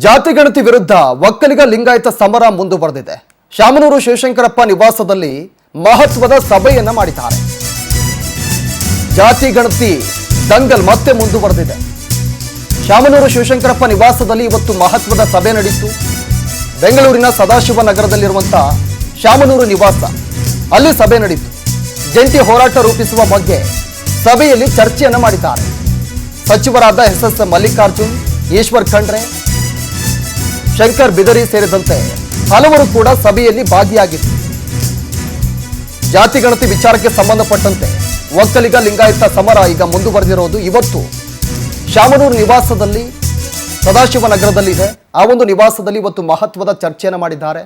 ಜಾತಿ ಗಣತಿ ವಿರುದ್ಧ ಒಕ್ಕಲಿಗ ಲಿಂಗಾಯತ ಸಮರ ಮುಂದುವರೆದಿದೆ. ಶಾಮನೂರು ಶಿವಶಂಕರಪ್ಪ ನಿವಾಸದಲ್ಲಿ ಮಹತ್ವದ ಸಭೆಯನ್ನ ಮಾಡಿದ್ದಾರೆ. ಜಾತಿ ಗಣತಿ ದಂಗಲ್ ಮತ್ತೆ ಮುಂದುವರೆದಿದೆ. ಶಾಮನೂರು ಶಿವಶಂಕರಪ್ಪ ನಿವಾಸದಲ್ಲಿ ಇವತ್ತು ಮಹತ್ವದ ಸಭೆ ನಡೆಯಿತು. ಬೆಂಗಳೂರಿನ ಸದಾಶಿವ ನಗರದಲ್ಲಿರುವಂತಹ ಶಾಮನೂರು ನಿವಾಸ ಅಲ್ಲಿ ಸಭೆ ನಡೆಯಿತು. ಜಂಟಿ ಹೋರಾಟ ರೂಪಿಸುವ ಬಗ್ಗೆ ಸಭೆಯಲ್ಲಿ ಚರ್ಚೆಯನ್ನ ಮಾಡಿದ್ದಾರೆ. ಸಚಿವರಾದ ಎಸ್ ಮಲ್ಲಿಕಾರ್ಜುನ್, ಈಶ್ವರ್ ಖಂಡ್ರೆ, ಶಂಕರ್ ಬಿದರಿ ಸೇರಿದಂತೆ ಹಲವರು ಕೂಡ ಸಭೆಯಲ್ಲಿ ಭಾಗಿಯಾಗಿದ್ದರು. ಜಾತಿ ಗಣತಿ ವಿಚಾರಕ್ಕೆ ಸಂಬಂಧಪಟ್ಟಂತೆ ಒಕ್ಕಲಿಗ ಲಿಂಗಾಯತ ಸಮರ ಈಗ ಮುಂದುವರೆದಿರೋದು. ಇವತ್ತು ಶಾಮನೂರು ನಿವಾಸದಲ್ಲಿ ಸದಾಶಿವ ನಗರದಲ್ಲಿದೆ. ಆ ಒಂದು ನಿವಾಸದಲ್ಲಿ ಇವತ್ತು ಮಹತ್ವದ ಚರ್ಚೆಯನ್ನು ಮಾಡಿದ್ದಾರೆ.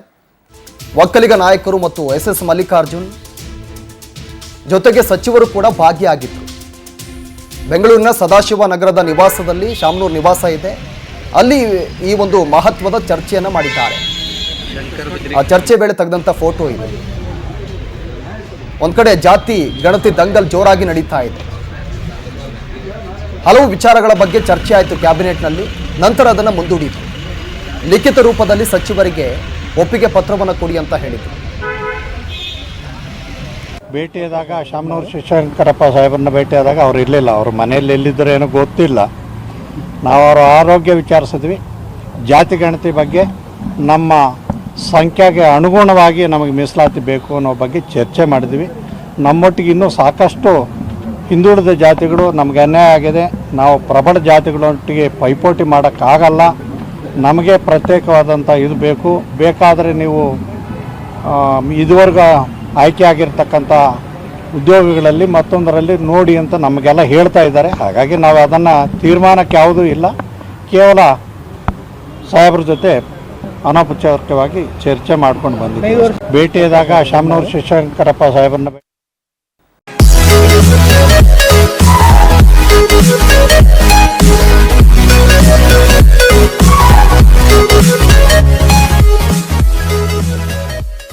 ಒಕ್ಕಲಿಗ ನಾಯಕರು ಮತ್ತು ಎಸ್ ಮಲ್ಲಿಕಾರ್ಜುನ್ ಜೊತೆಗೆ ಸಚಿವರು ಕೂಡ ಭಾಗಿಯಾಗಿದ್ದರು. ಬೆಂಗಳೂರಿನ ಸದಾಶಿವ ನಗರದ ನಿವಾಸದಲ್ಲಿ ಶಾಮನೂರು ನಿವಾಸ ಇದೆ. ಅಲ್ಲಿ ಈ ಒಂದು ಮಹತ್ವದ ಚರ್ಚೆಯನ್ನು ಮಾಡಿದ್ದಾರೆ. ಆ ಚರ್ಚೆ ವೇಳೆ ತೆಗೆದಂಥ ಫೋಟೋ ಇದೆ. ಒಂದ್ ಕಡೆ ಜಾತಿ ಗಣತಿ ದಂಗಲ್ ಜೋರಾಗಿ ನಡೀತಾ ಇದೆ. ಹಲವು ವಿಚಾರಗಳ ಬಗ್ಗೆ ಚರ್ಚೆ ಆಯಿತು ಕ್ಯಾಬಿನೆಟ್ನಲ್ಲಿ. ನಂತರ ಅದನ್ನು ಮುಂದೂಡಿತು. ಲಿಖಿತ ರೂಪದಲ್ಲಿ ಸಚಿವರಿಗೆ ಒಪ್ಪಿಗೆ ಪತ್ರವನ್ನು ಕೊಡಿ ಅಂತ ಹೇಳಿದರು. ಭೇಟಿಯಾದಾಗ ಶಾಮನೂರು ಶಿವಶಂಕರಪ್ಪ ಸಾಹೇಬರನ್ನ ಭೇಟಿಯಾದಾಗ ಅವ್ರು ಇರಲಿಲ್ಲ. ಅವ್ರ ಮನೆಯಲ್ಲಿ ಎಲ್ಲಿದ್ದರೂ ಏನೋ ಗೊತ್ತಿಲ್ಲ. ನಾವು ಅವರ ಆರೋಗ್ಯ ವಿಚಾರಿಸಿದ್ವಿ. ಜಾತಿ ಗಣತಿ ಬಗ್ಗೆ ನಮ್ಮ ಸಂಖ್ಯೆಗೆ ಅನುಗುಣವಾಗಿ ನಮಗೆ ಮೀಸಲಾತಿ ಬೇಕು ಅನ್ನೋ ಬಗ್ಗೆ ಚರ್ಚೆ ಮಾಡಿದ್ವಿ. ನಮ್ಮೊಟ್ಟಿಗೆ ಇನ್ನೂ ಸಾಕಷ್ಟು ಹಿಂದುಳಿದ ಜಾತಿಗಳು ನಮಗೆ ಅನ್ಯಾಯ ಆಗಿದೆ. ನಾವು ಪ್ರಬಲ ಜಾತಿಗಳೊಟ್ಟಿಗೆ ಪೈಪೋಟಿ ಮಾಡೋಕ್ಕಾಗಲ್ಲ. ನಮಗೆ ಪ್ರತ್ಯೇಕವಾದಂಥ ಇದು ಬೇಕು. ಬೇಕಾದರೆ ನೀವು ಇದುವರೆಗೂ ಆಯ್ಕೆ ಆಗಿರ್ತಕ್ಕಂಥ ಉದ್ಯೋಗಗಳಲ್ಲಿ ಮತ್ತೊಂದರಲ್ಲಿ ನೋಡಿ ಅಂತ ನಮಗೆಲ್ಲ ಹೇಳ್ತಾ ಇದ್ದಾರೆ. ಹಾಗಾಗಿ ನಾವು ಅದನ್ನು ತೀರ್ಮಾನಕ್ಕೆ ಯಾವುದೂ ಇಲ್ಲ. ಕೇವಲ ಸಾಹೇಬ್ರ ಜೊತೆ ಅನೌಪಚಾರಿಕವಾಗಿ ಚರ್ಚೆ ಮಾಡ್ಕೊಂಡು ಬಂದಿದ್ದೀವಿ. ಭೇಟಿಯಾದಾಗ ಶಾಮನೂರು ಶಿವಶಂಕರಪ್ಪ ಸಾಹೇಬ್ರನ್ನ